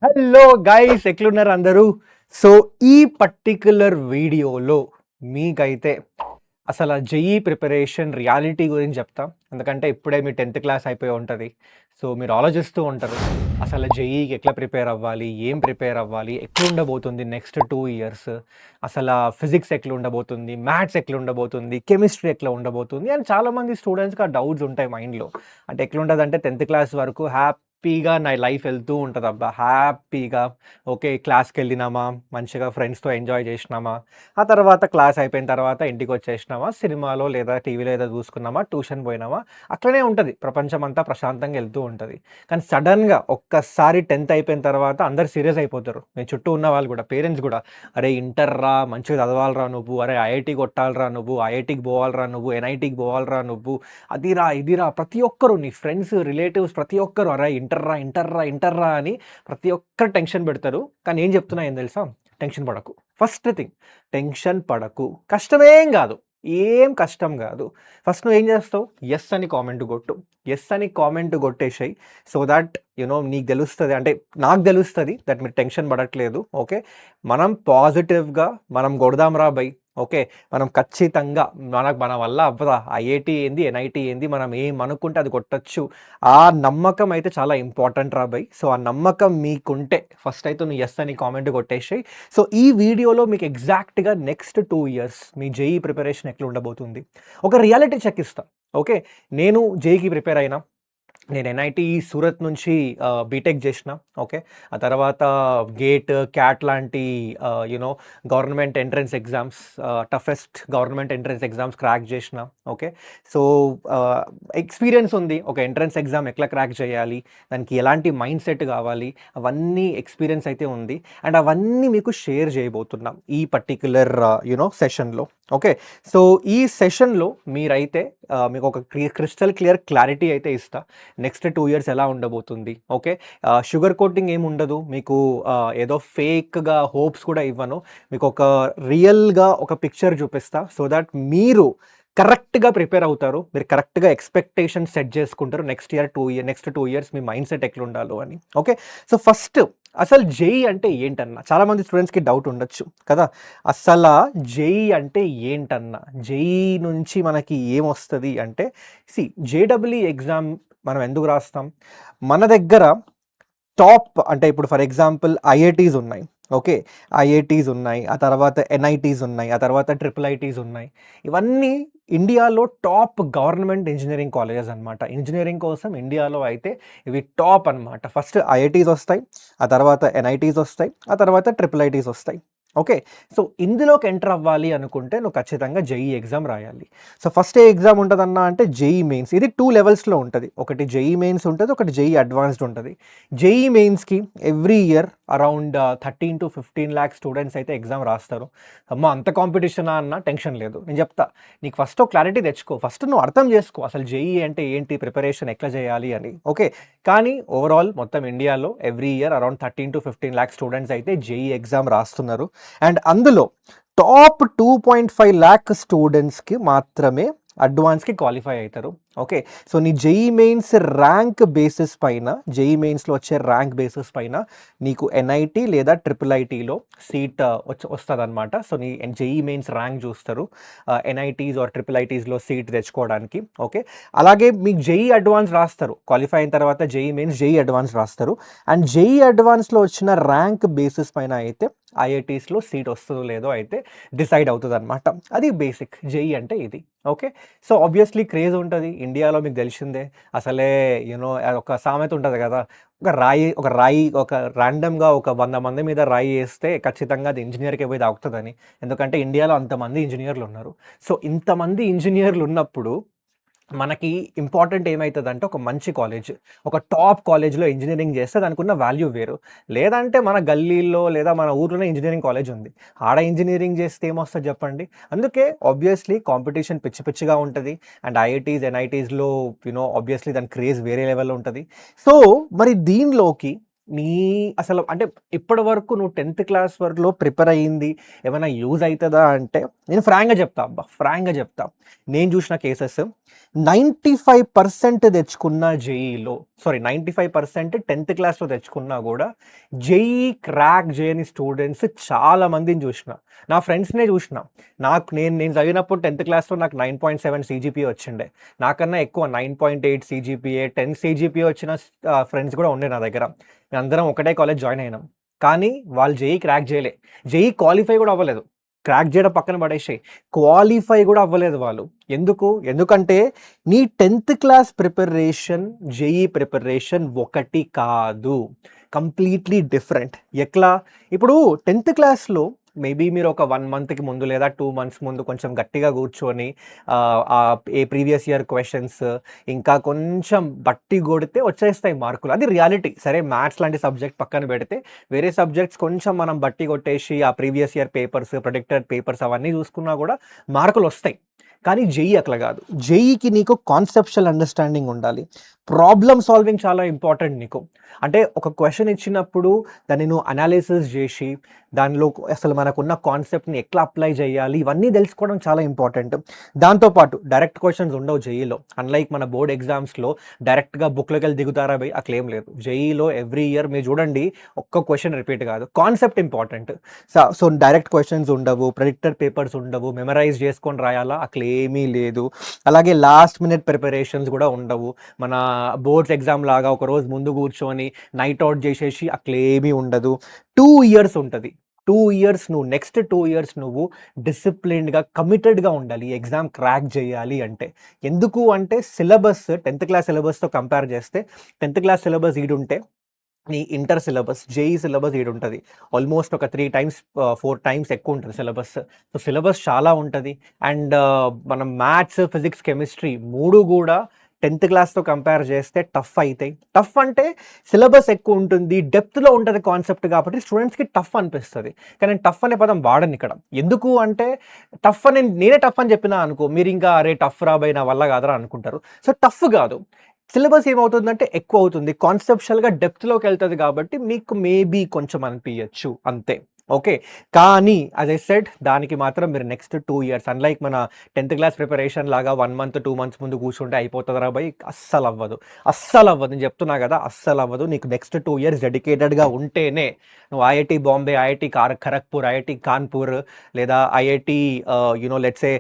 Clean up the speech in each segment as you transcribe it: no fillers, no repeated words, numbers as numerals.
Hello guys, ఎట్లున్నారు అందరూ? So ఈ పర్టిక్యులర్ వీడియోలో మీకైతే అసలు జేఈ ప్రిపరేషన్ రియాలిటీ గురించి చెప్తా. ఎందుకంటే ఇప్పుడే మీ 10th క్లాస్ అయిపోయి ఉంటుంది. సో మీరు ఆలోచిస్తూ ఉంటారు, అసలు జేఈకి ఎట్లా ప్రిపేర్ అవ్వాలి, ఏం ప్రిపేర్ అవ్వాలి, ఎట్లా ఉండబోతుంది నెక్స్ట్ 2 ఇయర్స్, అసలు ఫిజిక్స్ ఎట్లా ఉండబోతుంది, మ్యాథ్స్ ఎట్లా ఉండబోతుంది, కెమిస్ట్రీ ఎట్లా ఉండబోతుంది అని చాలామంది స్టూడెంట్స్కి ఆ డౌట్స్ ఉంటాయి మైండ్లో. అంటే ఎట్లుంటుంది అంటే 10th క్లాస్ వరకు హ్యాపీగా నా లైఫ్ వెళ్తూ ఉంటుంది అబ్బా, హ్యాపీగా ఓకే క్లాస్కి వెళ్ళినామా, మంచిగా ఫ్రెండ్స్తో ఎంజాయ్ చేసినామా, ఆ తర్వాత క్లాస్ అయిపోయిన తర్వాత ఇంటికి వచ్చేసినామా, సినిమాలో లేదా టీవీలో ఏదో చూసుకున్నామా, ట్యూషన్ పోయినామా, అట్లనే ఉంటుంది. ప్రపంచం అంతా ప్రశాంతంగా వెళ్తూ ఉంటుంది. కానీ సడన్గా ఒక్కసారి 10th అయిపోయిన తర్వాత అందరు సీరియస్ అయిపోతారు. మీ చుట్టూ ఉన్న వాళ్ళు కూడా, పేరెంట్స్ కూడా, అరే ఇంటర్ రా, మంచిగా చదవాలరా నువ్వు, అరే ఐఐటి కొట్టాలరా నువ్వు, ఐఐటికి పోవాలరా నువ్వు, ఎన్ఐటికి పోవాలరా నువ్వు, అదిరా ఇదిరా, ప్రతి ఒక్కరు నీ ఫ్రెండ్స్ రిలేటివ్స్ ప్రతి ఒక్కరు అరే ఇంటర్రా ఇంటర్రా ఇంటర్రా అని ప్రతి ఒక్కరు టెన్షన్ పెడతారు. కానీ ఏం చెప్తున్నా ఏం తెలుసా, టెన్షన్ పడకు. ఫస్ట్ థింగ్, టెన్షన్ పడకు, కష్టమేం కాదు, ఏం కష్టం కాదు. ఫస్ట్ నువ్వు ఏం చేస్తావు, ఎస్ అని కామెంట్ కొట్టు. ఎస్ అని కామెంట్ కొట్టేసాయి. సో దట్ నీకు తెలుస్తుంది, అంటే నాకు తెలుస్తుంది దట్ మీరు టెన్షన్ పడట్లేదు. ఓకే, మనం పాజిటివ్గా మనం కొడదాం రా బై. ఓకే, మనం ఖచ్చితంగా మన వల్ల అవ్వదా, ఐఐటి ఏంది ఎన్ఐటి ఏంది, మనం ఏం అనుకుంటే అది కొట్టచ్చు. ఆ నమ్మకం అయితే చాలా ఇంపార్టెంట్ రా బై. సో ఆ నమ్మకం మీకుంటే ఫస్ట్ అయితే నువ్వు ఎస్ అని కామెంట్ కొట్టేసాయి. సో ఈ వీడియోలో మీకు ఎగ్జాక్ట్గా నెక్స్ట్ 2 ఇయర్స్ మీ జేఈ ప్రిపరేషన్ ఎట్లా ఉండబోతుంది, ఒక రియాలిటీ చెక్ ఇస్తా. ఓకే, నేను జేఈకి ప్రిపేర్ అయినా, నేను ఎన్ఐటి సూరత్ నుంచి బీటెక్ చేసిన. ఓకే, ఆ తర్వాత గేట్ క్యాట్ లాంటి government entrance exams, toughest government entrance exams crack చేసిన. ఓకే, సో ఎక్స్పీరియన్స్ ఉంది, ఒక ఎంట్రన్స్ ఎగ్జామ్ ఎట్లా క్రాక్ చేయాలి, దానికి ఎలాంటి మైండ్ సెట్ కావాలి, అవన్నీ ఎక్స్పీరియన్స్ అయితే ఉంది. అండ్ అవన్నీ మీకు షేర్ చేయబోతున్నాం ఈ పర్టిక్యులర్ సెషన్లో. ఓకే, సో ఈ సెషన్లో మీరైతే మీకు ఒక క్రిస్టల్ క్లియర్ క్లారిటీ అయితే ఇస్తా, నెక్స్ట్ 2 ఇయర్స్ ఎలా ఉండబోతుంది. ఓకే, షుగర్ కోటింగ్ ఏమి ఉండదు మీకు, ఏదో ఫేక్గా హోప్స్ కూడా ఇవ్వను, మీకు ఒక రియల్గా ఒక పిక్చర్ చూపిస్తా. సో దట్ మీరు కరెక్ట్గా ప్రిపేర్ అవుతారు, మీరు కరెక్ట్గా ఎక్స్పెక్టేషన్ సెట్ చేసుకుంటారు నెక్స్ట్ 2 ఇయర్స్ మీ మైండ్ సెట్ ఎట్లా ఉండాలో అని. ఓకే, సో ఫస్ట్ అసలు జేఈ అంటే ఏంటన్నా చాలామంది స్టూడెంట్స్కి డౌట్ ఉండొచ్చు కదా, అసలు జేఈ అంటే ఏంటన్నా, జేఈ నుంచి మనకి ఏమొస్తుంది అంటే, జేడబ్ల్యూ ఎగ్జామ్ మనం ఎందుకు రాస్తాం, మన దగ్గర టాప్ అంటే ఇప్పుడు ఫర్ ఎగ్జాంపుల్ ఐఐటీస్ ఉన్నాయి. ఓకే, ఐఐటీస్ ఉన్నాయి, ఆ తర్వాత ఎన్ఐటీస్ ఉన్నాయి, ఆ తర్వాత ట్రిపుల్ ఐటీస్ ఉన్నాయి. ఇవన్నీ ఇండియాలో టాప్ గవర్నమెంట్ ఇంజనీరింగ్ కాలేజెస్ అనమాట. ఇంజనీరింగ్ కోసం ఇండియాలో అయితే ఇవి టాప్ అనమాట. ఫస్ట్ ఐఐటీస్ వస్తాయి, ఆ తర్వాత ఎన్ఐటీస్ వస్తాయి, ఆ తర్వాత ట్రిపుల్ ఐటీస్ వస్తాయి. ఓకే, సో ఇందులోకి ఎంటర్ అవ్వాలి అనుకుంటే నువ్వు ఖచ్చితంగా జేఈ ఎగ్జామ్ రాయాలి. సో ఫస్ట్ ఏ ఎగ్జామ్ ఉంటుందన్నా అంటే జేఈ మెయిన్స్. ఇది 2 లెవెల్స్లో ఉంటుంది, ఒకటి జేఈ మెయిన్స్ ఉంటుంది, ఒకటి జేఈ అడ్వాన్స్డ్ ఉంటుంది. జేఈ మెయిన్స్కి every year around 13 to 15 lakhs students అయితే ఎగ్జామ్ రాస్తారు. అమ్మ అంత కాంపిటీషనా అన్న టెన్షన్ లేదు, నేను చెప్తా. నీకు ఫస్ట్ క్లారిటీ తెచ్చుకో, ఫస్ట్ నువ్వు అర్థం చేసుకో అసలు జేఈ అంటే ఏంటి, ప్రిపరేషన్ ఎట్లా చేయాలి అని. ఓకే, కానీ ఓవరాల్ మొత్తం ఇండియాలో every year around 13 to 15 lakhs students అయితే జేఈ ఎగ్జామ్ రాస్తున్నారు. అండ్ అందులో టాప్ 2.5 lakh స్టూడెంట్స్కి మాత్రమే అడ్వాన్స్కి క్వాలిఫై అవుతారు. ఓకే, సో నీ జేఈ మెయిన్స్ ర్యాంక్ బేసిస్ పైన, జేఈ మెయిన్స్లో వచ్చే ర్యాంక్ బేసిస్ పైన నీకు ఎన్ఐటి లేదా ట్రిపుల్ ఐటీలో సీట్ వస్తుంది అనమాట. సో నీ జేఈ మెయిన్స్ ర్యాంక్ చూస్తారు ఎన్ఐటీస్ ఆర్ ట్రిపుల్ ఐటీస్లో సీట్ తెచ్చుకోవడానికి. ఓకే, అలాగే మీకు జేఈ అడ్వాన్స్ రాస్తారు, క్వాలిఫై అయిన తర్వాత జేఈ మెయిన్స్ జేఈ అడ్వాన్స్ రాస్తారు. అండ్ జేఈ అడ్వాన్స్లో వచ్చిన ర్యాంక్ బేసిస్ పైన అయితే ఐఐటీస్లో సీట్ వస్తుందో లేదో అయితే డిసైడ్ అవుతుంది అనమాట. అది బేసిక్ జేఈ అంటే ఇది. ఓకే, సో ఆబ్వియస్లీ క్రేజ్ ఉంటుంది ఇండియాలో, మీకు తెలిసిందే. అసలే ఒక సామెత ఉంటుంది కదా, ఒక ర్యాండమ్గా ఒక 100 మంది మీద రాయి వేస్తే ఖచ్చితంగా అది ఇంజనీర్కే పోయి తాకుతుందని. ఎందుకంటే ఇండియాలో అంతమంది ఇంజనీర్లు ఉన్నారు. సో ఇంతమంది ఇంజనీర్లు ఉన్నప్పుడు మనకి ఇంపార్టెంట్ ఏమవుతుందంటే ఒక మంచి కాలేజ్, ఒక టాప్ కాలేజ్లో ఇంజనీరింగ్ చేస్తే దానికి ఉన్న వాల్యూ వేరు. లేదంటే మన గల్లీల్లో లేదా మన ఊర్లోనే ఇంజనీరింగ్ కాలేజ్ ఉంది, ఆడ ఇంజనీరింగ్ చేస్తే ఏమొస్తుంది చెప్పండి. అందుకే ఆబ్వియస్లీ కాంపిటీషన్ పిచ్చి పిచ్చిగా ఉంటుంది. అండ్ ఐఐటీస్ ఎన్ఐటీస్లో ఆబ్వియస్లీ దాని క్రేజ్ వేరే లెవెల్లో ఉంటుంది. సో మరి దీనిలోకి నీ అసలు అంటే ఇప్పటి వరకు నువ్వు 10థ్ క్లాస్ వరకులో ప్రిపేర్ అయ్యింది ఏమైనా యూజ్ అవుతుందా అంటే నేను ఫ్రాంక్గా చెప్తా అబ్బా, ఫ్రాంక్గా చెప్తా. నేను చూసిన కేసెస్ 95% తెచ్చుకున్న జేఈలో, సారీ 95% 10థ్ క్లాస్లో తెచ్చుకున్నా కూడా జేఈ క్రాక్ చేయని స్టూడెంట్స్ చాలా మందిని చూసిన. నా ఫ్రెండ్స్నే చూసిన. నేను చదివినప్పుడు 10థ్ క్లాస్లో నాకు 9.7 సీజీపీఏ వచ్చిండే. నాకన్నా ఎక్కువ 9.8 సీజీపీఏ, 10 సీజీపీఏ వచ్చిన ఫ్రెండ్స్ కూడా ఉండే నా దగ్గర. అందరం ఒకటే కాలేజ్ జాయిన్ అయినాం. కానీ వాళ్ళు జేఈ క్రాక్ చేయలే. జేఈ క్వాలిఫై కూడా అవ్వలేదు. క్రాక్ చేయడం పక్కన పడేసాయి, క్వాలిఫై కూడా అవ్వలేదు వాళ్ళు. ఎందుకంటే నీ 10థ్ క్లాస్ ప్రిపరేషన్ జేఈ ప్రిపరేషన్ ఒకటి కాదు, కంప్లీట్లీ డిఫరెంట్. ఎట్లా? ఇప్పుడు 10థ్ క్లాస్లో మేబీ మీరు ఒక 1 మంత్కి ముందు లేదా 2 మంత్స్ ముందు కొంచెం గట్టిగా కూర్చొని ఏ ప్రీవియస్ ఇయర్ క్వశ్చన్స్ ఇంకా కొంచెం బట్టి కొడితే వచ్చేస్తాయి మార్కులు. అది రియాలిటీ. సరే, మ్యాథ్స్ లాంటి సబ్జెక్ట్ పక్కన పెడితే వేరే సబ్జెక్ట్స్ కొంచెం మనం బట్టి కొట్టేసి ఆ ప్రీవియస్ ఇయర్ పేపర్స్, ప్రొడిక్టెడ్ పేపర్స్ అవన్నీ చూసుకున్నా కూడా మార్కులు వస్తాయి. కానీ జేఈ అట్లా కాదు. జేఈకి నీకు కాన్సెప్షువల్ అండర్స్టాండింగ్ ఉండాలి, ప్రాబ్లమ్ సాల్వింగ్ చాలా ఇంపార్టెంట్ నీకు. అంటే ఒక క్వశ్చన్ ఇచ్చినప్పుడు దాన్ని నువ్వు అనాలిసిస్ చేసి దానిలో అసలు మనకున్న కాన్సెప్ట్ని ఎట్లా అప్లై చేయాలి ఇవన్నీ తెలుసుకోవడం చాలా ఇంపార్టెంట్. దాంతోపాటు డైరెక్ట్ క్వశ్చన్స్ ఉండవు జేఈలో. అన్లైక్ మన బోర్డ్ ఎగ్జామ్స్లో డైరెక్ట్గా బుక్లోకి వెళ్ళి దిగుతారా బై, అట్లా ఏం లేదు. జేఈలో ఎవ్రీ ఇయర్ మీరు చూడండి ఒక్క క్వశ్చన్ రిపీట్ కాదు, concept important. So direct questions ఉండవు, ప్రెడిక్టర్ పేపర్స్ ఉండవు, మెమరైజ్ చేసుకొని రాయాలా అట్లా ఏమీ లేదు. అలాగే లాస్ట్ మినిట్ ప్రిపరేషన్స్ కూడా ఉండవు. మన బోర్డ్స్ ఎగ్జామ్ లాగా ఒక రోజు ముందు కూర్చొని నైట్ అవుట్ చేసేసి అట్లా ఏమీ ఉండదు. 2 ఇయర్స్ ఉంటుంది. 2 ఇయర్స్ నువ్వు నెక్స్ట్ 2 ఇయర్స్ నువ్వు డిసిప్లిన్డ్గా, కమిటెడ్గా ఉండాలి ఎగ్జామ్ క్రాక్ చేయాలి అంటే. ఎందుకు అంటే సిలబస్ 10థ్ క్లాస్ సిలబస్తో కంపేర్ చేస్తే 10థ్ క్లాస్ సిలబస్ ఈడుంటే నీ ఇంటర్ సిలబస్ జేఈ సిలబస్ ఈడుంటుంది ఆల్మోస్ట్ ఒక 3 టైమ్స్ 4 టైమ్స్ ఎక్కువ ఉంటుంది సిలబస్. సో సిలబస్ చాలా ఉంటుంది. అండ్ మనం మ్యాథ్స్, ఫిజిక్స్, కెమిస్ట్రీ 3 కూడా 10థ్ క్లాస్తో కంపేర్ చేస్తే టఫ్ అవుతాయి. టఫ్ అంటే సిలబస్ ఎక్కువ ఉంటుంది, డెప్త్లో ఉంటుంది కాన్సెప్ట్, కాబట్టి స్టూడెంట్స్కి టఫ్ అనిపిస్తుంది. కానీ నేను టఫ్ అనే పదం వాడను ఇక్కడ. ఎందుకు అంటే టఫ్ అని నేనే టఫ్ అని చెప్పినా అనుకో, మీరు ఇంకా అరే టఫ్ రాబోయే నా వల్ల కాదరా అనుకుంటారు. సో టఫ్ కాదు, సిలబస్ ఏమవుతుందంటే ఎక్కువ అవుతుంది, కాన్సెప్షువల్గా డెప్త్లోకి వెళ్తుంది, కాబట్టి మీకు మేబీ కొంచెం అనిపించచ్చు అంతే. ఓకే, కానీ యాజ్ ఐ సెడ్ దానికి మాత్రం మీరు నెక్స్ట్ 2 ఇయర్స్, అన్లైక్ మన 10థ్ క్లాస్ ప్రిపరేషన్ లాగా 1 మంత్ 2 మంత్స్ ముందు కూర్చుంటే అయిపోతుందిరా బై, అస్సలు అవ్వదు. అస్సలు అవ్వదు, నేను చెప్తున్నా కదా, అస్సలు అవ్వదు. నీకు నెక్స్ట్ 2 ఇయర్స్ డెడికేటెడ్గా ఉంటేనే నువ్వు IIT Bombay, IIT Kharagpur, IIT Kanpur లేదా ఐఐటి లెట్సే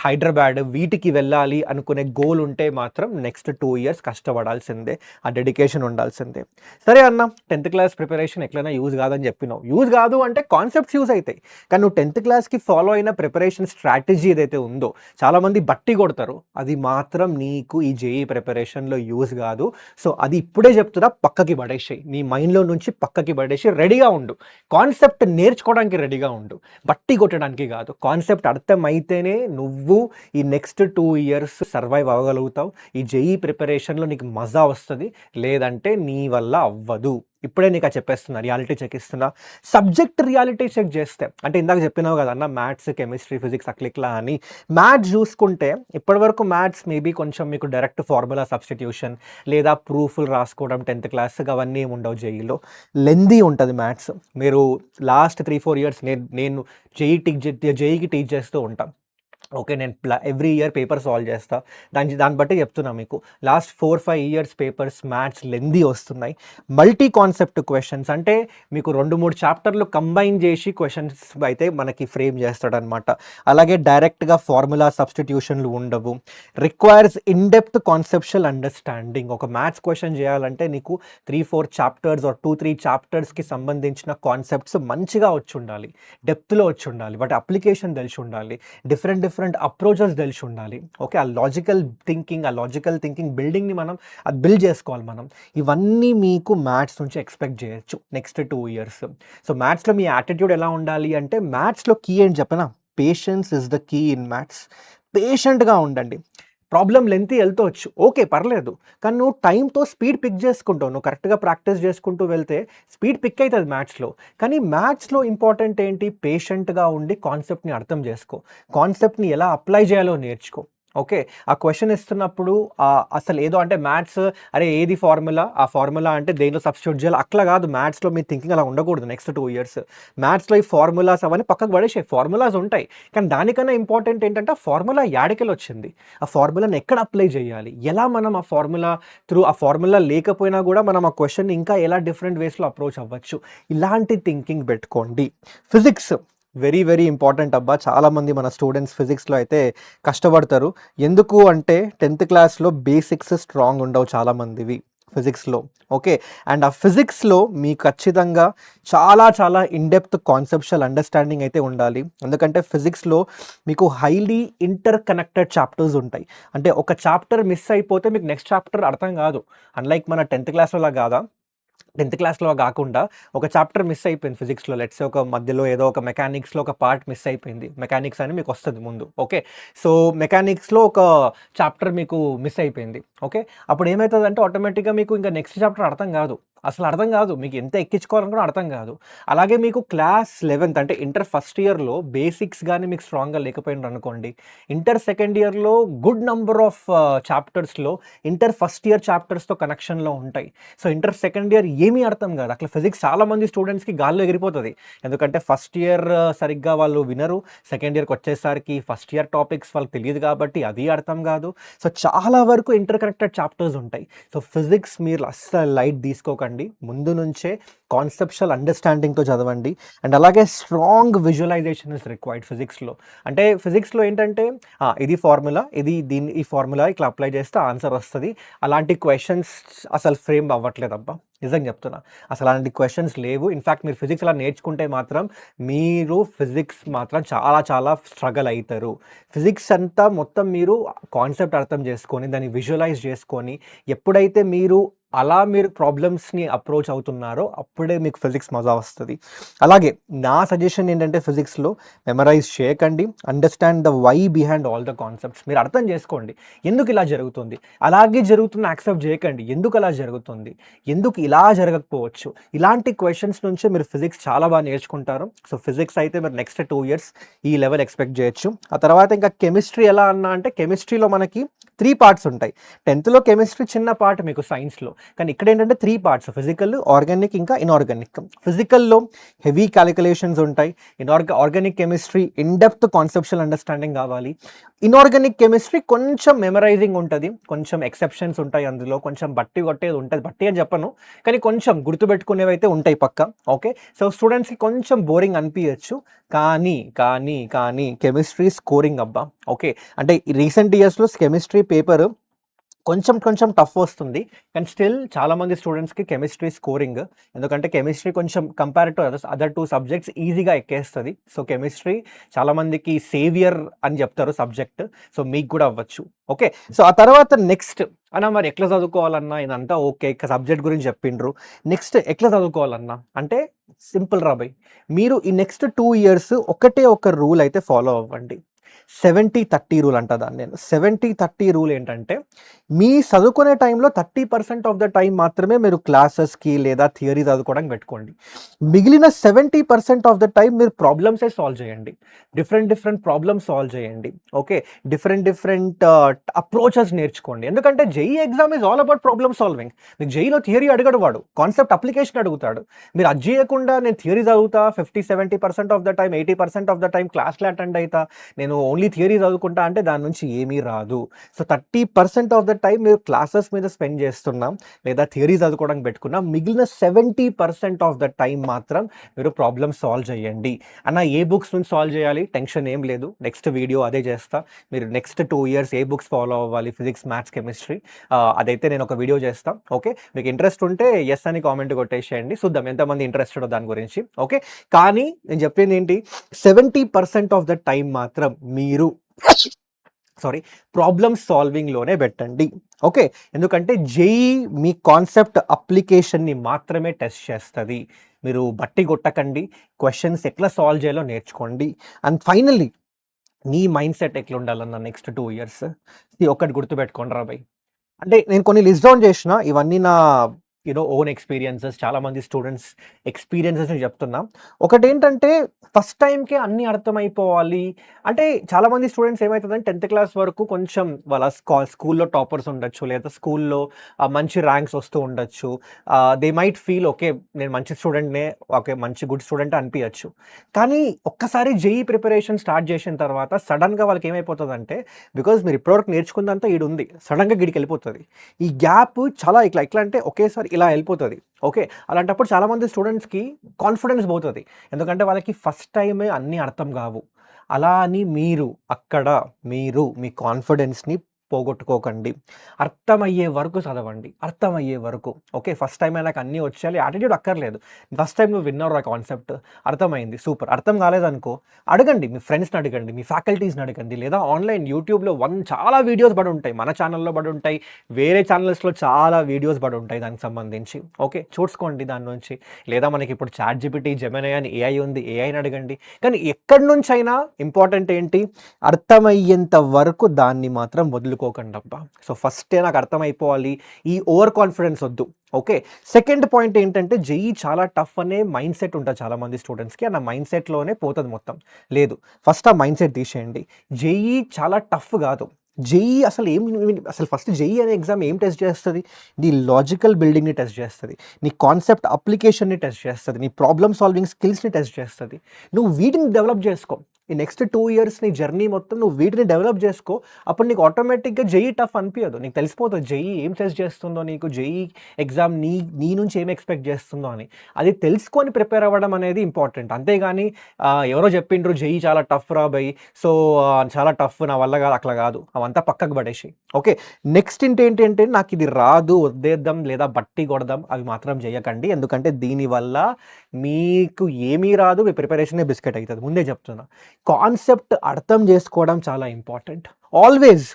హైదరాబాద్ వీటికి వెళ్ళాలి అనుకునే గోల్ ఉంటే మాత్రం నెక్స్ట్ 2 ఇయర్స్ కష్టపడాల్సిందే, ఆ డెడికేషన్ ఉండాల్సిందే. సరే అన్న, 10థ్ క్లాస్ ప్రిపరేషన్ ఎట్లయినా యూజ్ కాదని చెప్పినావు. యూజ్ కాదు అంటే కాన్సెప్ట్స్ యూజ్ అవుతాయి, కానీ నువ్వు 10థ్ క్లాస్కి ఫాలో అయిన ప్రిపరేషన్ స్ట్రాటజీ ఏదైతే ఉందో, చాలామంది బట్టి కొడతారు, అది మాత్రం నీకు ఈ జేఈ ప్రిపరేషన్లో యూజ్ కాదు. సో అది ఇప్పుడే చెప్తున్నా, పక్కకి పడేసేయి, నీ మైండ్లో నుంచి పక్కకి పడేసి రెడీగా ఉండు. కాన్సెప్ట్ నేర్చుకోవడానికి రెడీగా ఉండు, బట్టి కొట్టడానికి కాదు. కాన్సెప్ట్ అర్థమైతేనే నువ్వు ఈ నెక్స్ట్ 2 ఇయర్స్ సర్వైవ్ అవ్వగలుగుతావు. ఈ జేఈ ప్రిపరేషన్లో నీకు మజా వస్తుంది, లేదంటే నీ వల్ల అవ్వదు. ఇప్పుడే నీకు చెప్పేస్తున్నా, రియాలిటీ చెక్ ఇస్తున్నా. సబ్జెక్ట్ రియాలిటీ చెక్ చేస్తే, అంటే ఇందాక చెప్పినావు కదా అన్న, మ్యాథ్స్, కెమిస్ట్రీ, ఫిజిక్స్ అట్లా అని. మ్యాథ్స్ చూసుకుంటే ఇప్పటివరకు మ్యాథ్స్ మేబీ కొంచెం మీకు డైరెక్ట్ ఫార్ములా సబ్స్టిట్యూషన్ లేదా ప్రూఫ్లు రాసుకోవడం 10థ్ క్లాస్ అవన్నీ ఏమి ఉండవు. జేఈలో లెందీ ఉంటుంది మ్యాథ్స్. మీరు లాస్ట్ 3-4 ఇయర్స్ నేను జేఈకి టీచ్ చేస్తూ ఉంటాను. ఓకే, నేను ఎవ్రీ ఇయర్ పేపర్ సాల్వ్ చేస్తా, దాన్ని బట్టి చెప్తున్నా మీకు. Last 4-5 years papers maths lengthy వస్తున్నాయి. మల్టీ కాన్సెప్ట్ క్వశ్చన్స్, అంటే మీకు 2-3 చాప్టర్లు కంబైన్ చేసి క్వశ్చన్స్ అయితే మనకి ఫ్రేమ్ చేస్తాడనమాట. అలాగే డైరెక్ట్గా ఫార్ములా సబ్స్టిట్యూషన్లు ఉండవు. Requires in depth conceptual understanding. ఒక మ్యాథ్స్ క్వశ్చన్ చేయాలంటే నీకు 3-4 చాప్టర్స్ ఆర్ 2-3 చాప్టర్స్కి సంబంధించిన కాన్సెప్ట్స్ మంచిగా వచ్చి ఉండాలి, డెప్త్లో వచ్చి ఉండాలి, వాటి అప్లికేషన్ తెలిసి ఉండాలి, డిఫరెంట్ అప్రోచెస్ తెలిసి ఉండాలి. ఓకే, ఆ లాజికల్ థింకింగ్ బిల్డింగ్ని మనం అది బిల్డ్ చేసుకోవాలి మనం. ఇవన్నీ మీకు మ్యాథ్స్ నుంచి ఎక్స్పెక్ట్ చేయొచ్చు నెక్స్ట్ 2 ఇయర్స్. సో మ్యాథ్స్లో మీ యాటిట్యూడ్ ఎలా ఉండాలి అంటే, మ్యాథ్స్లో కీ ఏంటి చెప్పనా? Patience is the key in maths. పేషెంట్గా ఉండండి. ప్రాబ్లం లెంతీ వెళ్తవచ్చు, ఓకే పర్లేదు, కానీ నువ్వు టైంతో స్పీడ్ పిక్ చేసుకుంటావు, నువ్వు కరెక్ట్గా ప్రాక్టీస్ చేసుకుంటూ వెళ్తే స్పీడ్ పిక్ అవుతుంది మ్యాథ్స్లో. కానీ మ్యాథ్స్లో ఇంపార్టెంట్ ఏంటి? పేషెంట్గా ఉండి కాన్సెప్ట్ని అర్థం చేసుకో, కాన్సెప్ట్ని ఎలా అప్లై చేయాలో నేర్చుకో. ఓకే. ఆ క్వెషన్ ఇస్తున్నప్పుడు అసలు ఏదో అంటే మ్యాథ్స్ అరే ఏది ఫార్ములా? ఆ ఫార్ములా అంటే దేనిలో సబ్స్టిట్యూట్ చేయాలి అట్లా కాదు. మ్యాథ్స్‌లో మీ థింకింగ్ అలా ఉండకూడదు నెక్స్ట్ 2 ఇయర్స్. మ్యాథ్స్‌లో ఈ ఫార్ములాస్ అవన్నీ పక్కకు పడేసేయి. ఫార్ములాస్ ఉంటాయి. కానీ దానికన్నా ఇంపార్టెంట్ ఏంటంటే ఆ ఫార్ములా యాడికెళ్ళొచ్చింది? ఆ ఫార్ములాని ఎక్కడ అప్లై చేయాలి? ఎలా మనం ఆ ఫార్ములా ఆ ఫార్ములా లేకపోయినా కూడా మనం ఆ క్వెషన్‌ని ఇంకా ఎలా డిఫరెంట్ వేస్‌లో అప్రోచ్ అవ్వచ్చు? ఇలాంటి థింకింగ్ పెట్టుకోండి. ఫిజిక్స్ వెరీ, వెరీ ఇంపార్టెంట్ అబ్బా! చాలామంది మన స్టూడెంట్స్ ఫిజిక్స్‌లో అయితే కష్టపడతారు. ఎందుకు అంటే 10థ్ క్లాస్‌లో బేసిక్స్ స్ట్రాంగ్ ఉండవు చాలామందివి ఫిజిక్స్‌లో. ఓకే. అండ్ ఆ ఫిజిక్స్‌లో మీకు ఖచ్చితంగా చాలా చాలా ఇన్ డెప్త్ కాన్సెప్షువల్ అండర్‌స్టాండింగ్ అయితే ఉండాలి. ఎందుకంటే ఫిజిక్స్‌లో మీకు హైలీ ఇంటర్ కనెక్టెడ్ చాప్టర్స్ ఉంటాయి. అంటే ఒక చాప్టర్ మిస్ అయిపోతే మీకు నెక్స్ట్ చాప్టర్ అర్థం కాదు. అన్‌లైక్ మన 10థ్ క్లాస్‌లోలా కాదా? 10థ్ క్లాస్‌లో గాకుండా ఒక చాప్టర్ మిస్ అయిపోయింది ఫిజిక్స్‌లో. లెట్స్ సే ఒక మధ్యలో ఏదో ఒక మెకానిక్స్‌లో ఒక పార్ట్ మిస్ అయిపోయింది. మెకానిక్స్ అని మీకొస్తది ముందు. ఓకే. సో, మెకానిక్స్‌లో ఒక చాప్టర్ మీకు మిస్ అయిపోయింది. ఓకే. అప్పుడు ఏమైతదంటే ఆటోమేటిక్‌గా మీకు ఇంక నెక్స్ట్ చాప్టర్ అర్థం గాదు. అసలు అర్థం గాదు. మీకు ఎంత ఎక్కించుకోవాలని కూడా అర్థం గాదు. అలాగే మీకు క్లాస్ 11థ్ అంటే ఇంటర్ ఫస్ట్ ఇయర్‌లో బేసిక్స్ గాని మీకు స్ట్రాంగ్‌గా లేకపోయిండ్రనుకోండి, ఇంటర్ సెకండ్ ఇయర్‌లో గుడ్ నంబర్ ఆఫ్ చాప్టర్స్‌లో ఇంటర్ ఫస్ట్ ఇయర్ చాప్టర్స్‌తో కనెక్షన్‌లో ఉంటాయి. సో, ఇంటర్ సెకండ్ ఇయర్ ఏమీ అర్థం కాదు. అట్లా ఫిజిక్స్ చాలామంది స్టూడెంట్స్‌కి గాల్లో ఎగిరిపోతది. ఎందుకంటే ఫస్ట్ ఇయర్ సరిగ్గా వాళ్ళు వినరు. సెకండ్ ఇయర్‌కొచ్చేసరికి ఫస్ట్ ఇయర్ టాపిక్స్ వాళ్ళకి తెలీదు కాబట్టి అది అర్థం కాదు. సో, చాలా వరకు ఇంటర్ కనెక్టెడ్ చాప్టర్స్ ఉంటాయి. సో, ఫిజిక్స్ మీరు అస్సలు లైట్ తీసుకోకండి. ముందు నుంచే కాన్సెప్షువల్ అండర్‌స్టాండింగ్‌తో చదవండి. అండ్ అలాగే స్ట్రాంగ్ విజువలైజేషన్ ఇస్ రిక్వైర్డ్ ఫిజిక్స్‌లో. అంటే ఫిజిక్స్‌లో ఏంటంటే ఇది ఫార్ములా, ఈ ఫార్ములా ఇట్లా అప్లై చేస్తే ఆన్సర్ వస్తది. అలాంటి క్వెషన్స్ అసలు ఫ్రేమ్ అవ్వట్లేదబ్బా! నిజంగా చెప్తున్నా. అసలు అలాంటి క్వెషన్స్ లేవు. ఇన్‌ఫాక్ట్ మీరు ఫిజిక్స్ అలా నేర్చుకుంటే మాత్రం మీరు ఫిజిక్స్ మాత్రం చాలా చాలా స్ట్రగల్ అయితారు. ఫిజిక్స్ అంతా మొత్తం మీరు కాన్సెప్ట్ అర్థం చేసుకొని, దాన్ని విజువలైజ్ చేసుకొని, ఎప్పుడైతే మీరు ప్రాబ్లమ్స్‌ని అప్రోచ్ అవుతున్నారో అప్పుడే మీకు ఫిజిక్స్ మజా వస్తది. అలాగే నా సజెషన్ ఏంటంటే ఫిజిక్స్‌లో మెమరైజ్ చేయకండి. Understand the why behind all the concepts. మీరు అర్థం చేసుకోండి. ఎందుకు ఇలా జరుగుతుంది? అలాగే జరుగుతుంది యాక్సెప్ట్ చేయకండి. ఎందుకు అలా జరుగుతుంది? ఎందుకు ఇలా జరగకపోవచ్చు? ఇలాంటి క్వెషన్స్ నుంచే మీరు ఫిజిక్స్ చాలా బాగా నేర్చుకుంటారు. సో, ఫిజిక్స్ అయితే మీరు నెక్స్ట్ 2 ఇయర్స్ ఈ లెవెల్ ఎక్స్‌పెక్ట్ చేయొచ్చు. ఆ తర్వాత ఇంకా కెమిస్ట్రీ ఎలా అన్నా అంటే కెమిస్ట్రీలో మనకి 3 పార్ట్స్ ఉంటాయి. 10థ్‌లో కెమిస్ట్రీ చిన్న పార్ట్ మీకు సైన్స్‌లో. కానీ ఇక్కడేంటంటే 3 పార్ట్స్ ఫిజికల్, ఆర్గానిక్ ఇంకా ఇనార్గానిక్. ఫిజికల్‌లో హెవీ కాలిక్యులేషన్స్ ఉంటాయి. Organic chemistry in depth conceptual understanding కావాలి. ఇనార్గానిక్ కెమిస్ట్రీ కొంచెం మెమరైజింగ్ ఉంటది. కొంచెం ఎక్సెప్షన్స్ ఉంటాయి అందులో. కొంచెం బట్టి కొట్టేది ఉంటది. బట్టి అని చెప్పను. కానీ కొంచెం గుర్తుపెట్టుకునేవైతే ఉంటాయి పక్కా. ఓకే. సో, స్టూడెంట్స్‌కి కొంచెం బోరింగ్ అనిపియచ్చు. కానీ కెమిస్ట్రీ స్కోరింగ్ అబ్బా! ఓకే. అంటే రీసెంట్ ఇయర్స్‌లో కెమిస్ట్రీ పేపర్ కొంచెం కొంచెం టఫ్ వస్తుంది. కానీ స్టిల్ చాలామంది స్టూడెంట్స్‌కి కెమిస్ట్రీ స్కోరింగ్. ఎందుకంటే కెమిస్ట్రీ కొంచెం కంపేర్ టు అదర్ 2 సబ్జెక్ట్స్ ఈజీగా ఎక్కేస్తది. సో, కెమిస్ట్రీ చాలామందికి సేవియర్ అని చెప్తారు సబ్జెక్ట్. సో, మీకు కూడా అవ్వచ్చు. ఓకే. సో, ఆ తర్వాత నెక్స్ట్ అన్న మరి ఎట్లా చదువుకోవాలన్నా ఇదంతా ఓకే. సబ్జెక్ట్ గురించి చెప్పిండ్రు. నెక్స్ట్ ఎట్లా చదువుకోవాలన్నా అంటే సింపుల్ రా భయ్! మీరు ఈ నెక్స్ట్ 2 ఇయర్స్ ఒకటే ఒక రూల్ అయితే ఫాలో అవ్వండి. 70, 30 రూల్ అంటా దాన్ని నేను. 70, 30 రూల్ ఏంటంటే మీ చదువుకునే టైంలో 30% ఆఫ్ ద టైం మాత్రమే మీరు క్లాసెస్‌కి లేదా థియరీ చదువుకోవడానికి పెట్టుకోండి. మిగిలిన 70% ఆఫ్ ద టైం మీరు ప్రాబ్లమ్సే సాల్వ్ చేయండి. డిఫరెంట్ ప్రాబ్లమ్స్ సాల్వ్ చేయండి. ఓకే. డిఫరెంట్ అప్రోచెస్ నేర్చుకోండి. ఎందుకంటే JEE exam is all about problem solving. మీకు జేఈఈలో థియరీ అడగడు వాడు. కాన్సెప్ట్ అప్లికేషన్ అడుగుతాడు. మీరు అది చేయకుండా నేను థియరీ చదువుతా 50, 70% of the time, 80% of the time క్లాస్‌లే అటెండ్ అయితా. నేను ఓన్లీ థియరీ చదువుకుంటా అంటే దాని నుంచి ఏమీ రాదు. సో, 30% ఆఫ్ ద టైం మీరు క్లాసెస్ మీద స్పెండ్ చేస్తున్నాం లేదా థియరీ చదువుకోవడానికి పెట్టుకున్నాం. మిగిలిన 70% ఆఫ్ ద టైం మాత్రం మీరు ప్రాబ్లమ్ సాల్వ్ చేయండి. అన్న ఏ బుక్స్ నుంచి సాల్వ్ చేయాలి? టెన్షన్ ఏం లేదు. నెక్స్ట్ వీడియో అదే చేస్తా. మీరు నెక్స్ట్ 2 ఇయర్స్ ఏ బుక్స్ ఫాలో అవ్వాలి ఫిజిక్స్, మ్యాథ్స్, కెమిస్ట్రీ అదైతే నేను ఒక వీడియో చేస్తా. ఓకే. మీకు ఇంట్రెస్ట్ ఉంటే యెస్ అని కామెంట్ కొట్టేసేయండి. చూద్దాం ఎంతమంది ఇంట్రెస్టెడో దాని గురించి. ఓకే. కానీ నేను చెప్పింది ఏంటి? 70% ఆఫ్ ద టైం మాత్రం మీరు సారీ ప్రాబ్లమ్ సాల్వింగ్‌లోనే పెట్టండి. ఓకే. ఎందుకంటే జేఈఈ మీ కాన్సెప్ట్ అప్లికేషన్‌ని మాత్రమే టెస్ట్ చేస్తది. మీరు బట్టి కొట్టకండి. క్వెషన్స్ ఎట్లా సాల్వ్ చేయాలో నేర్చుకోండి. అండ్ ఫైనల్లీ నీ మైండ్ సెట్ ఎట్లుండాలన్న నెక్స్ట్ 2 ఇయర్స్ ఇది ఒక్కటి గుర్తుపెట్టుకోండిరా భయ్! అంటే నేను కొన్ని లిస్ట్ డౌన్ చేషినా. ఇవన్నీ నా ఓన్ ఎక్స్‌పీరియన్సెస్ చాలామంది స్టూడెంట్స్ ఎక్స్‌పీరియన్సెస్‌ని చెప్తున్నా. ఒకటేంటంటే ఫస్ట్ టైమ్‌కే అన్నీ అర్థమైపోవాలి. అంటే చాలామంది స్టూడెంట్స్ ఏమైతదంటే 10థ్ క్లాస్ వరకు కొంచెం వాళ్ళ స్కూల్‌లో టాపర్స్ ఉండొచ్చు. లేదా స్కూల్‌లో మంచి ర్యాంక్స్ వస్తూ ఉండొచ్చు. They might feel okay. నేను మంచి స్టూడెంట్‌నే. ఓకే. మంచి గుడ్ స్టూడెంట్ అనిపియచ్చు. కానీ ఒక్కసారి జేఈఈ ప్రిపరేషన్ స్టార్ట్ చేసిన తర్వాత సడెన్‌గా వాళ్ళకి ఏమైపోతదంటే బికాజ్ మీరు ఇప్పటివరకు నేర్చుకుందంతా ఈడుంది. సడెన్‌గా ఈడికెళ్ళిపోతది. ఈ గ్యాప్ చాలా ఎట్లా అంటే ఒకేసారి ఇలా ఎళ్ళిపోతది. ఓకే. అలాంటప్పుడు చాలామంది స్టూడెంట్స్‌కి కాన్ఫిడెన్స్ పోతది. ఎందుకంటే వాళ్ళకి ఫస్ట్ టైమే అన్నీ అర్థం గావు. అలా అని మీరు మీ కాన్ఫిడెన్స్‌ని పోగొట్టుకోకండి. అర్థమయ్యే వరకు చదవండి. అర్థమయ్యే వరకు. ఓకే. ఫస్ట్ టైమే నాకు అన్నీ వచ్చేయాలి యాటిట్యూడ్ అక్కర్లేదు. ఫస్ట్ టైమ్ నువ్వు విన్నావురా కాన్సెప్ట్. అర్థమైంది. సూపర్. అర్థం కాలేదనుకో అడగండి. మీ ఫ్రెండ్స్‌ని అడగండి. మీ ఫ్యాకల్టీస్‌ని అడగండి. లేదా ఆన్‌లైన్ యూట్యూబ్‌లో చాలా వీడియోస్ పడుంటాయి. మన ఛానెల్‌లో పడుంటాయి. వేరే ఛానల్స్‌లో చాలా వీడియోస్ పడుంటాయి దానికి సంబంధించి. ఓకే. చూసుకోండి దాని నుంచి. లేదా మనకిప్పుడు చాట్‌జీపీటీ, జెమినీ అని ఏఐ ఉంది. ఏఐని అడగండి. కానీ ఎక్కడి నుంచైనా ఇంపార్టెంట్ ఏంటి? అర్థమయ్యేంత వరకు దాన్ని మాత్రం వదులుకోకండబ్బా. సో, ఫస్టే నాకు అర్థమైపోవాలి. ఈ ఓవర్ కాన్ఫిడెన్స్ ఒద్దు. ఓకే. సెకండ్ పాయింట్ ఏంటంటే జేఈఈ చాలా టఫ్ అనే మైండ్ సెట్ ఉంటది చాలామంది స్టూడెంట్స్‌కి. ఆ మైండ్ సెట్‌లోనే పోతది మొత్తం. లేదు. ఫస్ట్ ఆ మైండ్ సెట్ తీసేయండి. జేఈఈ చాలా టఫ్ గాదు. జేఈఈ అసలు ఫస్ట్ జేఈఈ అనే ఎగ్జామ్ ఏం టెస్ట్ చేస్తది? నీ లాజికల్ బిల్డింగ్‌ని టెస్ట్ చేస్తది. నీ కాన్సెప్ట్ అప్లికేషన్‌ని టెస్ట్ చేస్తది. నీ ప్రాబ్లమ్ సాల్వింగ్ స్కిల్స్‌ని టెస్ట్ చేస్తది. నువ్వు వీటిని డెవలప్ జేసుకో. ఈ నెక్స్ట్ 2 ఇయర్స్ నీ జర్నీ మొత్తం నువ్వు వీటిని డెవలప్ జేసుకో. అప్పుడు నీకు ఆటోమేటిక్‌గా జేఈఈ టఫ్ అనిపియదు. నీకు తెలిసిపోతది జేఈఈ ఏం టెస్ట్ చేస్తుందో నీకు, జేఈఈ ఎగ్జామ్ నీ నుంచి ఏం ఎక్స్‌పెక్ట్ చేస్తుందో అని. అది తెలుసుకొని ప్రిపేర్ అవ్వడం అనేది ఇంపార్టెంట్. అంతేగాని ఎవరో చెప్పిండ్రు జేఈఈ చాలా టఫ్ రా భయ్. సో, చాలా టఫ్ నా వల్ల కాదు అట్లా కాదు. అవంతా పక్కకు పడేసేయి. ఓకే. నెక్స్ట్ ఏంటి అంటే నాకిది రాదు వదిలేద్దాం లేదా బట్టి కొడదాం అవి మాత్రం చేయకండి. ఎందుకంటే దీనివల్ల మీకు ఏమీ రాదు. మీ ప్రిపరేషనే బిస్కెట్ అయితది. ముందే చెప్తున్నా. కాన్సెప్ట్ అర్థం చేసుకోవడం చాలా ఇంపార్టెంట్. ఆల్వేస్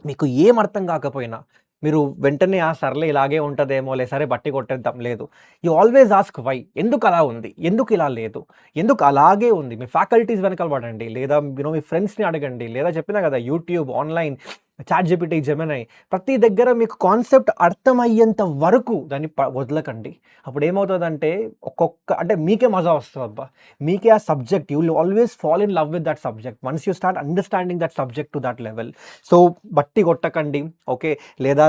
మీకు ఏం అర్థం కాకపోయినా మీరు వెంటనే సర్లే ఇలాగే ఉంటదేమోలే సరే బట్టి కొట్టేద్దాం లేదు. You always ask why? ఎందుకు అలా ఉంది? ఎందుకు ఇలా లేదు? ఎందుకు అలాగే ఉంది? మీ ఫ్యాకల్టీస్ వెనకాల పడండి. లేదా మీ ఫ్రెండ్స్‌ని అడగండి. లేదా చెప్పినా కదా యూట్యూబ్, ఆన్‌లైన్, చాట్‌జీపీటీ, జెమినీ ప్రతి దగ్గర మీకు కాన్సెప్ట్ అర్థమయ్యేంత వరకు దాన్ని వదలకండి. అప్పుడేమవుతదంటే అంటే మీకే మజా వస్తదబ్బా! మీకే ఆ subject you will always fall in love with that subject. Once you start understanding that subject to that level. So, బట్టి కొట్టకండి. ఓకే. లేదా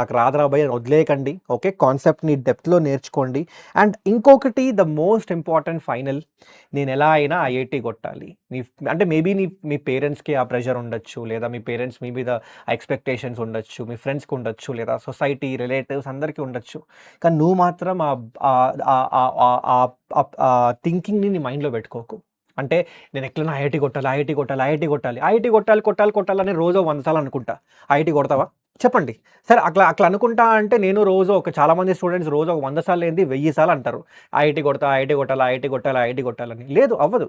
నాకు రాదురా భయ్ అని వదిలేయకండి. ఓకే. కాన్సెప్ట్‌ని డెప్త్‌లో నేర్చుకోండి. అండ్ ఇంకొకటి ద మోస్ట్ ఇంపార్టెంట్ ఫైనల్ నేనెలా అయినా ఐఐటీ కొట్టాలి. అంటే మేబీ మీ పేరెంట్స్‌కి ఆ ప్రెషర్ ఉండొచ్చు. లేదా మీ పేరెంట్స్ మీ మీద ఎక్స్‌పెక్టేషన్స్ ఉండొచ్చు. మీ ఫ్రెండ్స్‌కి ఉండొచ్చు. లేదా సొసైటీ, రిలేటివ్స్ అందరికీ ఉండొచ్చు. కానీ నువ్వు మాత్రం థింకింగ్‌ని నీ మైండ్‌లో పెట్టుకోకు. అంటే నేను ఎట్లైనా ఐఐటీ కొట్టాలి, ఐఐటీ కొట్టాలి, ఐఐటీ కొట్టాలి, ఐఐటీ కొట్టాలని రోజో 100 సార్లు అనుకుంటా. ఐఐటీ కొడతావా? చెప్పండి. సరే అట్లా అట్లా అనుకుంటా అంటే నేను రోజు చాలామంది స్టూడెంట్స్ రోజు ఒక 100 సార్లు ఏంది 1000 సార్లు అంటారు. ఐఐటీ కొడతా, ఐఐటీ కొట్టాలి, ఐఐటీ కొట్టాలి, ఐఐటీ కొట్టాలని. లేదు అవ్వదు.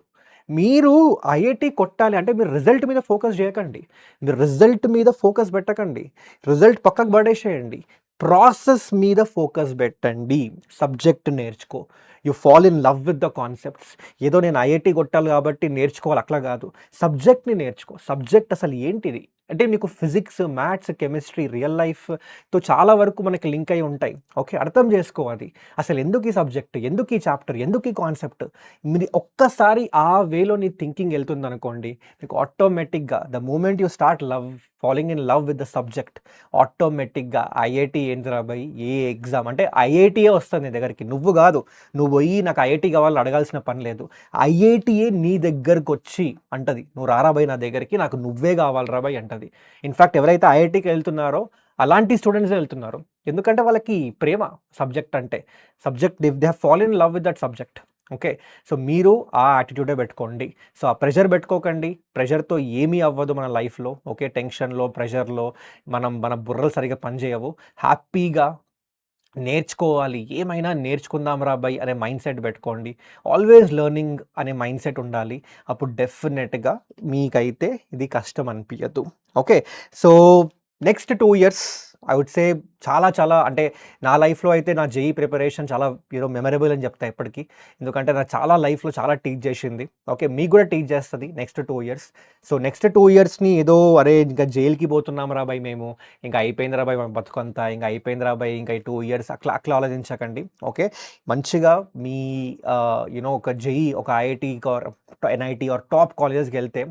మీరు ఐఐటీ కొట్టాలి అంటే మీరు రిజల్ట్ మీద ఫోకస్ చేయకండి. మీరు రిజల్ట్ మీద ఫోకస్ పెట్టకండి. రిజల్ట్ పక్కకు పడేసేయండి. ప్రాసెస్ మీద ఫోకస్ పెట్టండి. సబ్జెక్ట్ నేర్చుకో. You fall in love with the concepts. ఏదో నేను ఐఐటీ కొట్టాలి కాబట్టి నేర్చుకోవాలి అట్లా కాదు. సబ్జెక్ట్‌ని నేర్చుకో. సబ్జెక్ట్ అసలు ఏంటిది? అంటే మీకు ఫిజిక్స్, మ్యాథ్స్, కెమిస్ట్రీ, రియల్ లైఫ్‌తో చాలా వరకు మనకి లింక్ అయ్యి ఉంటాయి. ఓకే. అర్థం చేసుకో అది. అసలు ఎందుకు ఈ సబ్జెక్ట్? ఎందుకు ఈ చాప్టర్? ఎందుకు ఈ కాన్సెప్ట్? మీరు ఒక్కసారి ఆ వేలో నీ థింకింగ్ ఎళ్తుందనుకోండి, మీకు ఆటోమేటిక్‌గా the moment you start falling in love with the subject ఆటోమేటిక్‌గా ఐఐటీ ఏందిరా భయ్! ఏ ఎగ్జామ్ అంటే ఐఐటీయే వస్తది నీ దగ్గరికి. నువ్వు గాదు. నువ్వు బోయి నాకు ఐఐటీ కావాలని అడగాల్సిన పని లేదు. ఐఐటీయే నీ దగ్గరకొచ్చి అంటది. "నువ్వు రారా భయ్ నా దగ్గరికి. నాకు నువ్వే కావాలిరా భయ్" అంటది. ఇన్‌ఫాక్ట్ ఎవరైతే ఐఐటీకి ఎళ్తున్నారో అలాంటి స్టూడెంట్సే ఎళ్తున్నారు. ఎందుకంటే వాళ్ళకి ప్రేమ సబ్జెక్ట్ అంటే. They have fallen in love with that subject. Okay. So, మీరు ఆ యాటిట్యూడే పెట్టుకోండి. సో, ఆ ప్రెషర్ పెట్టుకోకండి. ప్రెషర్‌తో ఏమీ అవ్వదు మన లైఫ్‌లో. ఓకే. టెన్షన్‌లో, ప్రెషర్‌లో మన బుర్రలు సరిగ్గా పనిచేయవు. హ్యాపీగా నేర్చుకోవాలి. ఏమైనా నేర్చుకుందాం రా బయ్ అనే మైండ్‌సెట్ పెట్టుకోండి. ఆల్వేస్ లెర్నింగ్ అనే మైండ్‌సెట్ ఉండాలి. అప్పుడు డెఫినిట్‌గా మీకైతే ఇది కష్టం అనిపియదు. Okay. So, next 2 years I would say చాలా చాలా అంటే నా లైఫ్‌లో అయితే నా జేఈ ప్రిపరేషన్ చాలా మెమరబుల్ అని చెప్తా ఎప్పటికి. ఎందుకంటే నాకు చాలా లైఫ్‌లో చాలా టీచ్ చేసింది. ఓకే. మీకు కూడా టీచ్ చేస్తది నెక్స్ట్ 2 ఇయర్స్. సో నెక్స్ట్ 2 ఇయర్స్‌ని ఏదో అరే! ఇంకా జైలుకి పోతున్నాంరా బయ్ మేము. ఇంకా అయిపోయిందిరా బయ్ మన బతుకంతా. ఇంకా అయిపోయిందిరా బయ్ ఇంకా ఈ 2 ఇయర్స్ అట్లా అట్లా ఆలోచించకండి. ఓకే. మంచిగా మీ ఒక జేఈ ఒక IIT or NIT or top కాలేజెస్‌కెళ్తే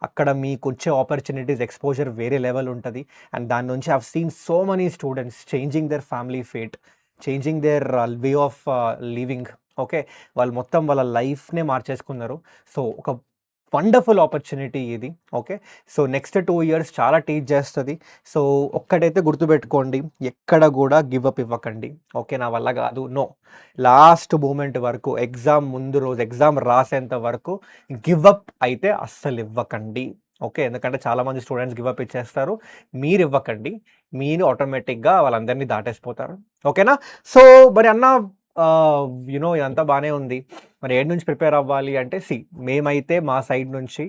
అక్కడ మీకొచ్చే ఆపర్చునిటీస్, ఎక్స్‌పోజర్ వేరే లెవెల్ ఉంటది. అండ్ దాని నుంచి I have seen so many students changing their family fate, changing their way of living. Okay. వాళ్ళు మొత్తం వాళ్ళ లైఫ్‌నే మార్చేసుకున్నారు. సో ఒక వండర్‌ఫుల్ ఆపర్చునిటీ ఇది. ఓకే. సో నెక్స్ట్ 2 ఇయర్స్ చాలా టీచ్ చేస్తది. సో ఒక్కటైతే గుర్తుపెట్టుకోండి, ఎక్కడ గూడా గివ్ అప్ ఇవ్వకండి. ఓకే. నా వల్ల గాదు. నో. లాస్ట్ మూమెంట్ వరకు ఎగ్జామ్ ముందు రోజు ఎగ్జామ్ రాసేంత వరకు గివ్ అప్ అయితే అస్సలివ్వకండి. ఓకే. ఎందుకంటే చాలామంది స్టూడెంట్స్ గివ్ అప్ ఇచ్చేస్తారు. మీరివ్వకండి. మీరు ఆటోమేటిక్‌గా వాళ్ళందరిని దాటేసిపోతారు. ఓకేనా? సో మరి అన్న ఇదంతా బానే ఉంది. మరి ఏడు నుంచి ప్రిపేర్ అవ్వాలి అంటే మేమైతే మా సైడ్ నుంచి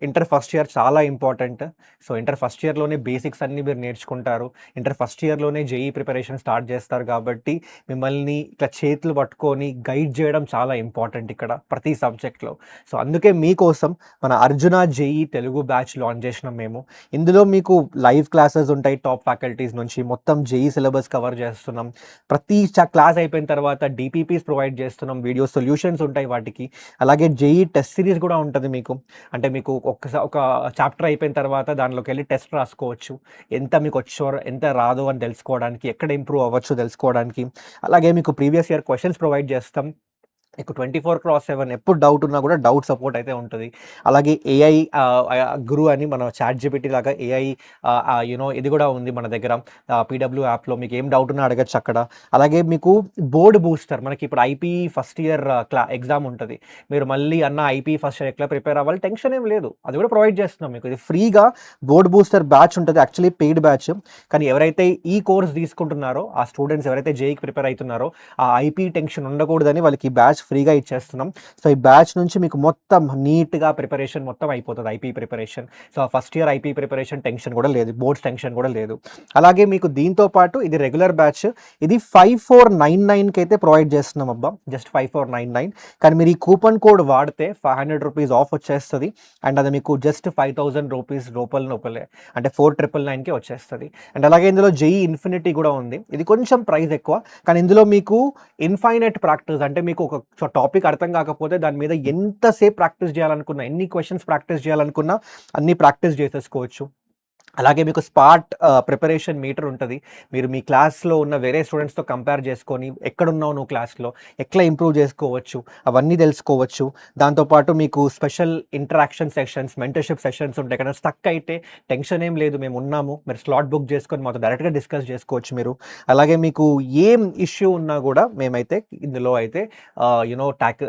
ఇంటర్ ఫస్ట్ ఇయర్ చాలా ఇంపార్టెంట్. సో ఇంటర్ ఫస్ట్ ఇయర్‌లోనే బేసిక్స్ అన్నీ మీరు నేర్చుకుంటారు. ఇంటర్ ఫస్ట్ ఇయర్‌లోనే జేఈ ప్రిపరేషన్ స్టార్ట్ చేస్తారు కాబట్టి మిమ్మల్ని ఇట్లా చేతులు పట్టుకొని గైడ్ చేయడం చాలా ఇంపార్టెంట్ ఇక్కడ ప్రతి సబ్జెక్ట్‌లో. సో అందుకే మీకోసం మన Arjuna JEE Telugu batch launch చేసినాం మేము. ఇందులో మీకు లైవ్ క్లాసెస్ ఉంటాయి టాప్ ఫ్యాకల్టీస్ నుంచి. మొత్తం జేఈ సిలబస్ కవర్ చేస్తున్నాం. ప్రతి క్లాస్ అయిపోయిన తర్వాత డీపీపీస్ ప్రొవైడ్ చేస్తున్నాం. వీడియో సొల్యూషన్స్ ఉంటాయి వాటికి. అలాగే జేఈ టెస్ట్ సిరీస్ కూడా ఉంటది మీకు. అంటే మీకు ఒక చాప్టర్ అయిపోయిన తర్వాత దాంట్లోకెళ్ళి టెస్ట్ రాసుకోవచ్చు. ఎంత మీకొచ్చో, ఎంత రాదో అని తెలుసుకోవడానికి, ఎక్కడ ఇంప్రూవ్ అవ్వచ్చో తెలుసుకోవడానికి. అలాగే మీకు ప్రీవియస్ ఇయర్ క్వెషన్స్ ప్రొవైడ్ చేస్తాం. మీకు 24/7 ఎప్పుడు డౌట్ ఉన్నా కూడా డౌట్ సపోర్ట్ అయితే ఉంటది. అలాగే ఏఐ గురు అని మన చాట్‌జీపీటీ లాగా ఏఐ ఇది కూడా ఉంది మన దగ్గర. పీడబ్ల్యూ యాప్‌లో మీకు ఏం డౌట్ ఉన్నా అడగొచ్చు అక్కడ. అలాగే మీకు బోర్డ్ బూస్టర్ మనకి ఇప్పుడు ఐపీ ఫస్ట్ ఇయర్ ఎగ్జామ్ ఉంటది. మీరు మళ్ళీ అన్న ఐపీ ఫస్ట్ ఇయర్ ఎట్లా ప్రిపేర్ అవ్వాలి టెన్షన్ ఏం లేదు. అది కూడా ప్రొవైడ్ చేస్తున్నాం మీకు. ఇది ఫ్రీగా బోర్డ్ బూస్టర్ బ్యాచ్ ఉంటది. Actually paid batch. కానీ ఎవరైతే ఈ కోర్స్ తీసుకుంటున్నారో ఆ స్టూడెంట్స్ ఎవరైతే జేఈకి ప్రిపేర్ అవుతున్నారో ఆ ఐపీ టెన్షన్ ఉండకూడదని వాళ్ళకి ఈ బ్యాచ్ ఫ్రీగా ఇచ్చేస్తున్నాం. సో ఈ బ్యాచ్ నుంచి మీకు మొత్తం నీట్‌గా ప్రిపరేషన్ మొత్తం అయిపోతది ఐపీ ప్రిపరేషన్. సో ఆ first year IP preparation tension కూడా లేదు. బోర్డ్స్ టెన్షన్ కూడా లేదు. అలాగే మీకు దీంతో పాటు ఇది రెగ్యులర్ బ్యాచ్. ఇది 5499కి అయితే ప్రొవైడ్ చేస్తున్నాం అబ్బా. జస్ట్ 5499. కానీ మీరు ఈ కూపన్ కోడ్ వాడితే ₹500 ఆఫ్ వచ్చేస్తది. అండ్ అది మీకు జస్ట్ ₹5000 లోపలే అంటే 4999కి వచ్చేస్తది. అండ్ అలాగే ఇందులో జేఈ ఇన్ఫినిటీ కూడా ఉంది. ఇది కొంచెం ప్రైస్ ఎక్కువ. కానీ ఇందులో మీకు ఇన్ఫైనైట్ ప్రాక్టీస్ అంటే మీకు ఒక టాపిక్ అర్థం కాకపోతే దాని మీద ఎంతసేపు ప్రాక్టీస్ చేయాలనుకున్నా, ఎన్ని క్వెషన్స్ ప్రాక్టీస్ చేయాలనుకున్నా అన్ని ప్రాక్టీస్ చేసేసుకోవచ్చు. అలాగే మీకు స్పాట్ ప్రిపరేషన్ మీటర్ ఉంటది. మీరు మీ క్లాస్‌లో ఉన్న వేరే స్టూడెంట్స్‌తో కంపేర్ చేసుకొని ఎక్కడున్నావు నువ్వు క్లాస్‌లో, ఎట్లా ఇంప్రూవ్ చేసుకోవచ్చు, అవన్నీ తెలుసుకోవచ్చు. దాంతో పాటు మీకు special interaction sessions, mentorship sessions ఉంటాయి. ఎక్కడైనా స్టక్ అయితే టెన్షన్ ఏం లేదు మేమున్నాము. మీరు స్లాట్ బుక్ చేసుకొని మాతో డైరెక్ట్‌గా డిస్కస్ చేసుకోవచ్చు మీరు. అలాగే మీకు ఏం ఇష్యూ ఉన్నా కూడా మేమైతే ఇందులో అయితే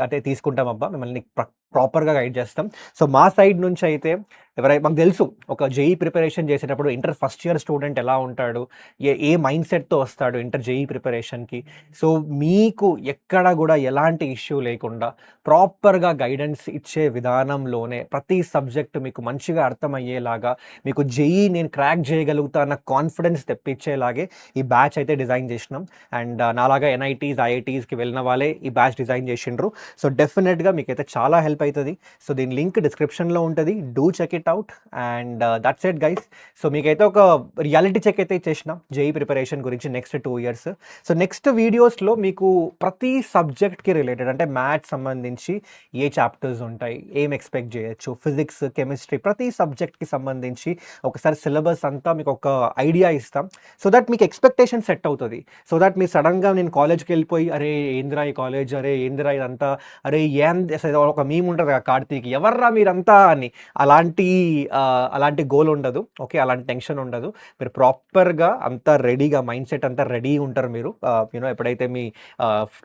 అంటే తీసుకుంటామబ్బా. మిమ్మల్ని ప్రాపర్‌గా గైడ్ చేస్తాం. సో మా సైడ్ నుంచి అయితే మాకు తెలుసు ఒక జేఈ ప్రిపరేషన్ చేసేటప్పుడు ఇంటర్ ఫస్ట్ ఇయర్ స్టూడెంట్ ఎలా ఉంటాడు, ఏ మైండ్ సెట్‌తో వస్తాడు ఇంటర్ జేఈ ప్రిపరేషన్‌కి. సో మీకు ఎక్కడ కూడా ఎలాంటి ఇష్యూ లేకుండా ప్రాపర్‌గా గైడెన్స్ ఇచ్చే విధానంలోనే ప్రతి సబ్జెక్ట్ మీకు మంచిగా అర్థమయ్యేలాగా, మీకు జేఈ నేను క్రాక్ చేయగలుగుతా అన్న కాన్ఫిడెన్స్ తెప్పించేలాగే ఈ బ్యాచ్ అయితే డిజైన్ చేసినాం. అండ్ నాలాగా ఎన్ఐటీస్, ఐఐటీస్‌కి వెళ్ళిన వాళ్ళే ఈ బ్యాచ్ డిజైన్ చేసిండ్రు. సో డెఫినెట్‌గా మీకైతే చాలా హెల్ప్ అవుతది. సో దీని లింక్ డిస్క్రిప్షన్‌లో ఉంటది. Do check it out. And that's it guys. So మీకైతే ఒక రియాలిటీ చెక్ అయితే ఇచ్చేసిన జేఈ ప్రిపరేషన్ గురించి నెక్స్ట్ 2 ఇయర్స్. సో నెక్స్ట్ వీడియోస్లో మీకు ప్రతి సబ్జెక్ట్కి రిలేటెడ్ అంటే మ్యాథ్స్ సంబంధించి ఏ చాప్టర్స్ ఉంటాయి, ఏం ఎక్స్పెక్ట్ చేయొచ్చు, ఫిజిక్స్, కెమిస్ట్రీ ప్రతి సబ్జెక్ట్కి సంబంధించి ఒకసారి సిలబస్ అంతా మీకు ఒక ఐడియా ఇస్తాం. సో దట్ మీకు ఎక్స్పెక్టేషన్ సెట్ అవుతుంది. సో దట్ మీరు సడన్గా నేను కాలేజ్కి వెళ్ళిపోయి అరే ఏందిరా ఈ కాలేజ్, అరే ఏందిరా ఇదంతా, అరే ఒక మీమ్ ఉంటుంది కదా కార్తీక్ ఎవర్రా మీరంతా అని, అలాంటి గోల్ ఉండదు. ఓకే. అలాంటి టెన్షన్ ఉండదు. మీరు ప్రాపర్‌గా అంతా రెడీగా మైండ్ సెట్ అంతా రెడీ ఉంటారు మీరు. ఎప్పుడైతే మీ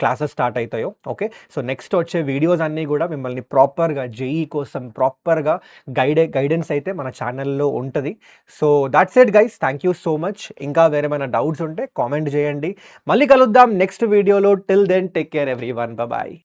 క్లాసెస్ స్టార్ట్ అవుతాయో. ఓకే. సో నెక్స్ట్ వచ్చే వీడియోస్ అన్నీ కూడా మిమ్మల్ని ప్రాపర్‌గా జేఈ కోసం ప్రాపర్‌గా గైడెన్స్ అయితే మన ఛానల్‌లో ఉంటది. So that's it guys. Thank you so much. ఇంకా వేరేమైనా డౌట్స్ ఉంటే కామెంట్ చేయండి. మళ్ళీ కలుద్దాం నెక్స్ట్ వీడియోలో. Till then take care everyone. Bye.